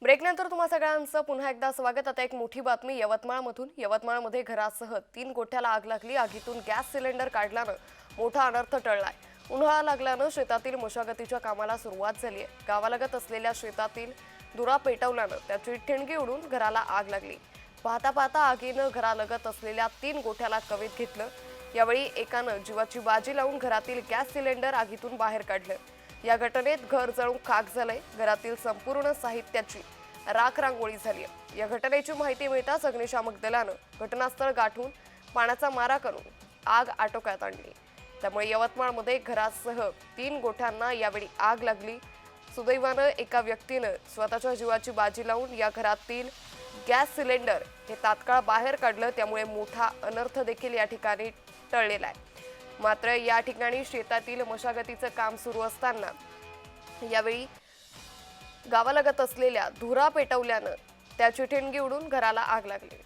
ब्रेकनंतर तुम्हा सगळ्यांचं पुन्हा एकदा स्वागत। आता एक मोठी बातमी यवतमाळमधून। यवतमाळमध्ये घरासह 3 गोठ्याला आग लागली। आगीतून गॅस सिलेंडर काढल्यानं मोठा अनर्थ टळलाय। उन्हाळा लागल्यानं शेतातील मशागतीच्या कामाला सुरुवात झाली आहे। गावालगत असलेल्या शेतातील धुरा पेटवल्यानं त्याची ठिणगी उडून घराला आग लागली। पाहता पाहता आगीनं घरालगत असलेल्या 3 गोठ्याला कवेत घेतलं। यावेळी एकानं जीवाची बाजी लावून घरातील गॅस सिलेंडर आगीतून बाहेर काढलं। या घटनेत घर जळून खाक झालंय। घरातील संपूर्ण साहित्याची राख रांगोळी झाली आहे। या घटनेची माहिती मिळताच अग्निशामक दलानं घटनास्थळ गाठून पाण्याचा मारा करून आग आटोक्यात आणली। त्यामुळे यवतमाळमध्ये घरासह 3 गोठ्यांना यावेळी आग लागली। सुदैवानं एका व्यक्तीनं स्वतःच्या जीवाची बाजी लावून या घरातील गॅस सिलेंडर हे तात्काळ बाहेर काढलं। त्यामुळे मोठा अनर्थ देखील या ठिकाणी टळलेला आहे। मात्र या ठिकाणी शेतातील मशागतीचं काम सुरू असताना यावेळी गावालगत असलेल्या धुरा पेटवल्यानं त्याची ठिणगी उडून घराला आग लागली।